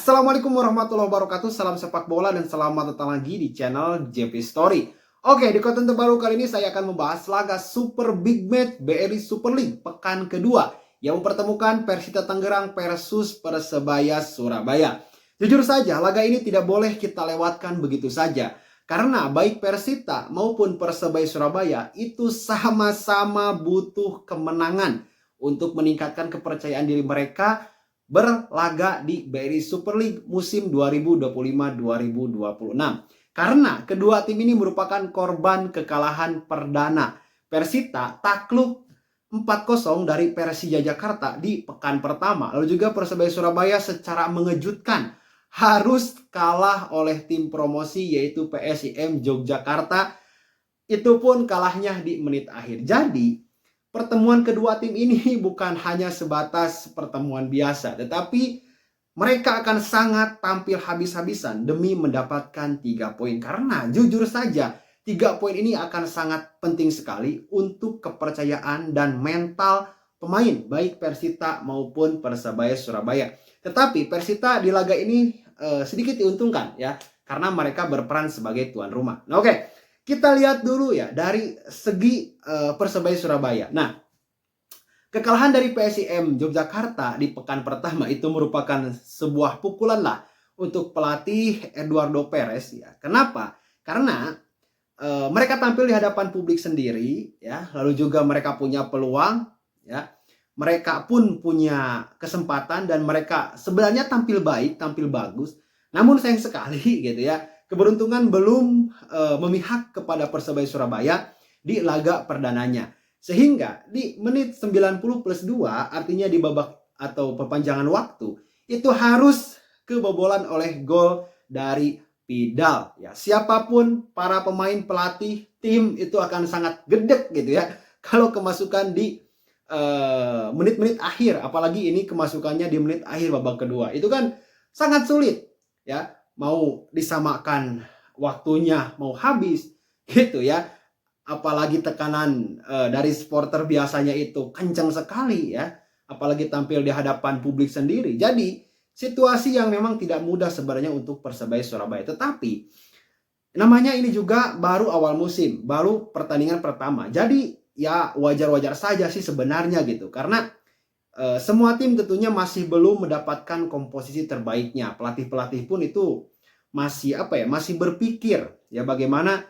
Assalamualaikum warahmatullahi wabarakatuh. Salam sepak bola dan selamat datang lagi di channel JP Story. Oke, di konten terbaru kali ini saya akan membahas laga Super Big Match BRI Super League pekan kedua yang mempertemukan Persita Tangerang versus Persebaya Surabaya. Jujur saja, laga ini tidak boleh kita lewatkan begitu saja. Karena baik Persita maupun Persebaya Surabaya itu sama-sama butuh kemenangan untuk meningkatkan kepercayaan diri mereka berlaga di BRI Super League musim 2025-2026. Karena kedua tim ini merupakan korban kekalahan perdana. Persita takluk 4-0 dari Persija Jakarta di pekan pertama. Lalu juga Persebaya Surabaya secara mengejutkan harus kalah oleh tim promosi yaitu PSIM Yogyakarta. Itu pun kalahnya di menit akhir. Jadi pertemuan kedua tim ini bukan hanya sebatas pertemuan biasa, tetapi mereka akan sangat tampil habis-habisan demi mendapatkan 3 poin. Karena jujur saja, 3 poin ini akan sangat penting sekali untuk kepercayaan dan mental pemain, baik Persita maupun Persebaya Surabaya. Tetapi Persita di laga ini sedikit diuntungkan ya, karena mereka berperan sebagai tuan rumah. Nah, oke. Kita lihat dulu ya dari segi Persebaya Surabaya. Nah, kekalahan dari PSIM Yogyakarta di pekan pertama itu merupakan sebuah pukulan lah untuk pelatih Eduardo Perez ya. Kenapa? Karena mereka tampil di hadapan publik sendiri ya, lalu juga mereka punya peluang ya. Mereka pun punya kesempatan dan mereka sebenarnya tampil baik, tampil bagus. Namun sayang sekali gitu ya, keberuntungan belum memihak kepada Persebaya Surabaya di laga perdananya. Sehingga di menit 90 plus 2, artinya di babak atau perpanjangan waktu, itu harus kebobolan oleh gol dari Pidal. Ya, siapapun para pemain, pelatih, tim itu akan sangat gedek gitu ya kalau kemasukan di menit-menit akhir, apalagi ini kemasukannya di menit akhir babak kedua. Itu kan sangat sulit ya, mau disamakan waktunya mau habis gitu ya, apalagi tekanan dari supporter biasanya itu kencang sekali ya, apalagi tampil di hadapan publik sendiri. Jadi situasi yang memang tidak mudah sebenarnya untuk Persebaya Surabaya. Tetapi namanya ini juga baru awal musim, baru pertandingan pertama. Jadi ya wajar-wajar saja sih sebenarnya gitu, karena semua tim tentunya masih belum mendapatkan komposisi terbaiknya. Pelatih-pelatih pun itu masih masih berpikir ya bagaimana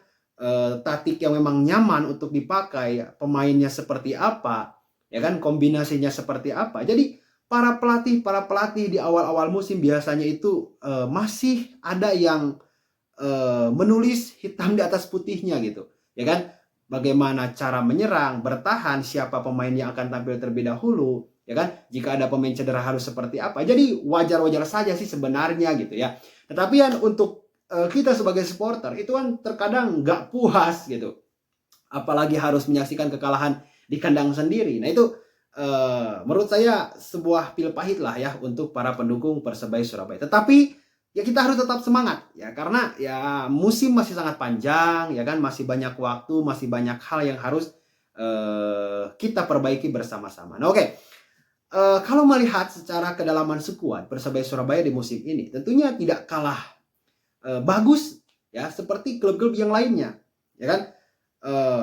taktik yang memang nyaman untuk dipakai, pemainnya seperti apa, ya kan, kombinasinya seperti apa. Jadi para pelatih di awal-awal musim biasanya itu masih ada yang menulis hitam di atas putihnya gitu, ya kan? Bagaimana cara menyerang, bertahan, siapa pemain yang akan tampil terlebih dahulu, ya kan? Jika ada pemain cedera harus seperti apa. Jadi wajar-wajar saja sih sebenarnya gitu ya. Tetapi kan untuk kita sebagai supporter itu kan terkadang nggak puas gitu. Apalagi harus menyaksikan kekalahan di kandang sendiri. Nah itu menurut saya sebuah pil pahit lah ya untuk para pendukung Persebaya Surabaya. Tetapi ya kita harus tetap semangat ya, karena ya musim masih sangat panjang ya kan, masih banyak waktu, masih banyak hal yang harus kita perbaiki bersama-sama. Nah oke. Kalau melihat secara kedalaman skuad Persebaya Surabaya di musim ini tentunya tidak kalah bagus ya seperti klub-klub yang lainnya ya kan.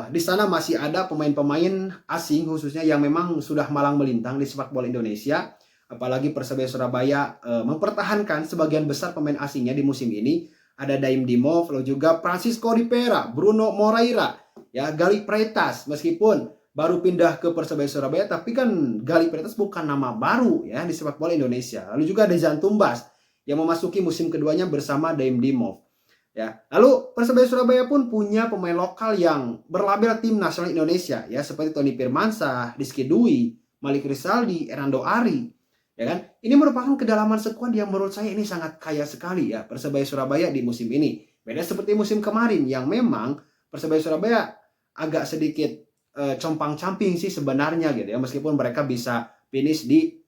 Di sana masih ada pemain-pemain asing khususnya yang memang sudah malang melintang di sepak bola Indonesia. Apalagi Persebaya Surabaya mempertahankan sebagian besar pemain asingnya di musim ini. Ada Daim Dimov, lalu juga Francisco Di Pera, Bruno Moreira, ya, Gali Freitas. Meskipun baru pindah ke Persebaya Surabaya, tapi kan Gali Freitas bukan nama baru ya di sepak bola Indonesia. Lalu juga ada Jan Tumbas yang memasuki musim keduanya bersama Daim Dimov. Ya, lalu Persebaya Surabaya pun punya pemain lokal yang berlabel tim nasional Indonesia ya, seperti Tony Firmansyah, Rizky Dwi, Malik Rizaldi, Erando Ari. Ya kan? Ini merupakan kedalaman skuad yang menurut saya ini sangat kaya sekali ya Persebaya Surabaya di musim ini. Beda seperti musim kemarin yang memang Persebaya Surabaya agak sedikit compang-camping sih sebenarnya gitu ya, meskipun mereka bisa finish di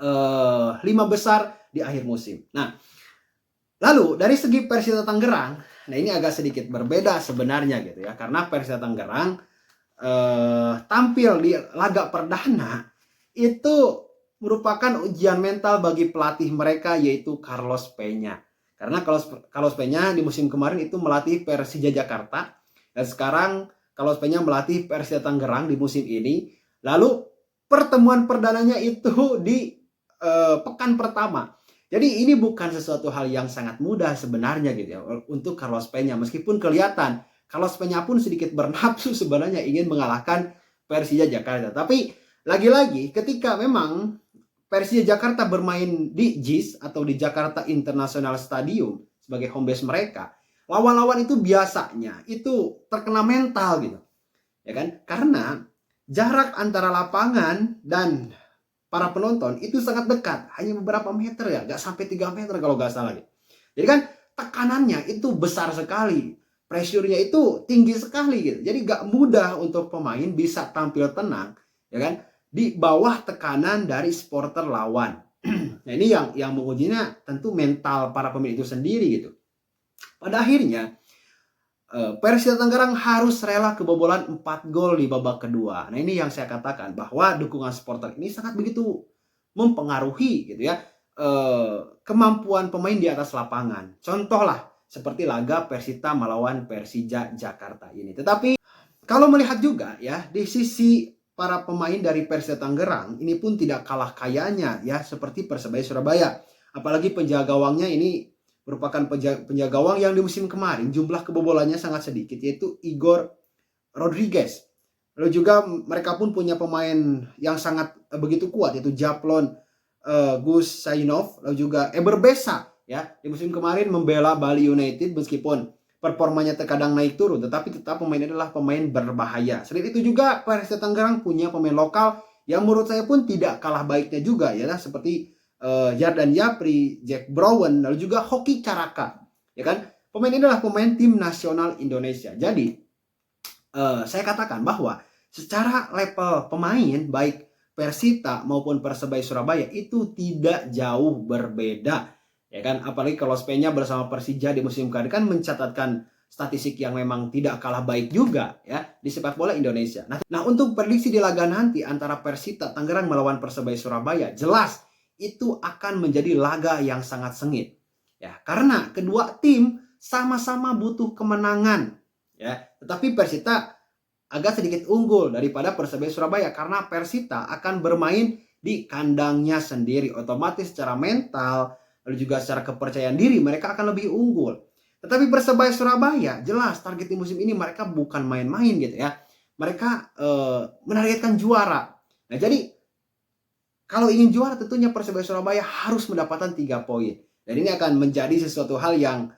5 besar di akhir musim. Nah, lalu dari segi Persita Tangerang, nah ini agak sedikit berbeda sebenarnya gitu ya, karena Persita Tangerang tampil di laga perdana itu merupakan ujian mental bagi pelatih mereka, yaitu Carlos Peña. Karena Carlos Peña di musim kemarin itu melatih Persija Jakarta, dan sekarang Carlos Peña melatih Persita Tangerang di musim ini. Lalu pertemuan perdananya itu di pekan pertama. Jadi ini bukan sesuatu hal yang sangat mudah sebenarnya gitu ya untuk Carlos Peña. Meskipun kelihatan Carlos Peña pun sedikit bernafsu sebenarnya ingin mengalahkan Persija Jakarta. Tapi lagi-lagi ketika memang Persija Jakarta bermain di JIS atau di Jakarta International Stadium sebagai home base mereka, lawan-lawan itu biasanya itu terkena mental gitu. Ya kan? Karena jarak antara lapangan dan para penonton itu sangat dekat, hanya beberapa meter ya, nggak sampai 3 meter kalau nggak salah gitu. Jadi kan tekanannya itu besar sekali, pressure-nya itu tinggi sekali gitu. Jadi nggak mudah untuk pemain bisa tampil tenang, ya kan? Di bawah tekanan dari supporter lawan. Nah ini yang mengujinya tentu mental para pemain itu sendiri gitu. Pada akhirnya Persita Tangerang harus rela kebobolan 4 gol di babak kedua. Nah ini yang saya katakan bahwa dukungan supporter ini sangat begitu mempengaruhi gitu ya kemampuan pemain di atas lapangan. Contoh lah seperti laga Persita melawan Persija Jakarta ini. Tetapi kalau melihat juga ya di sisi para pemain dari Persita Tangerang ini pun tidak kalah kayanya ya seperti Persebaya Surabaya. Apalagi penjaga gawangnya ini merupakan penjaga gawang yang di musim kemarin jumlah kebobolannya sangat sedikit, yaitu Igor Rodriguez. Lalu juga mereka pun punya pemain yang sangat begitu kuat, yaitu Japlon Gus Sainov, lalu juga Eber Besa ya di musim kemarin membela Bali United meskipun performanya terkadang naik turun, tetapi tetap pemain adalah pemain berbahaya. Selain itu juga Persita Tangerang punya pemain lokal yang menurut saya pun tidak kalah baiknya juga ya, seperti Yardan Yapri, Jack Brown, lalu juga Hoki Caraka, ya kan? Pemain ini adalah pemain tim nasional Indonesia. Jadi saya katakan bahwa secara level pemain baik Persita maupun Persebaya Surabaya itu tidak jauh berbeda, ya kan? Apalagi kalau Peña bersama Persija di musim kemarin kan mencatatkan statistik yang memang tidak kalah baik juga ya di sepak bola Indonesia. Nah untuk prediksi di laga nanti antara Persita Tangerang melawan Persebaya Surabaya, jelas itu akan menjadi laga yang sangat sengit ya, karena kedua tim sama-sama butuh kemenangan ya, tetapi Persita agak sedikit unggul daripada Persebaya Surabaya karena Persita akan bermain di kandangnya sendiri, otomatis secara mental lalu juga secara kepercayaan diri mereka akan lebih unggul. Tetapi Persebaya Surabaya jelas target di musim ini mereka bukan main-main gitu ya, mereka menargetkan juara. Nah jadi kalau ingin juara tentunya Persebaya Surabaya harus mendapatkan 3 poin. Dan ini akan menjadi sesuatu hal yang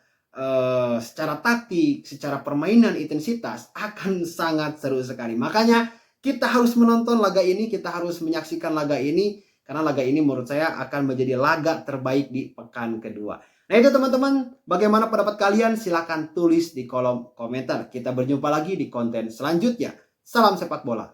secara taktik, secara permainan, intensitas akan sangat seru sekali. Makanya kita harus menonton laga ini, kita harus menyaksikan laga ini. Karena laga ini menurut saya akan menjadi laga terbaik di pekan kedua. Nah itu teman-teman, bagaimana pendapat kalian? Silahkan tulis di kolom komentar. Kita berjumpa lagi di konten selanjutnya. Salam sepak bola.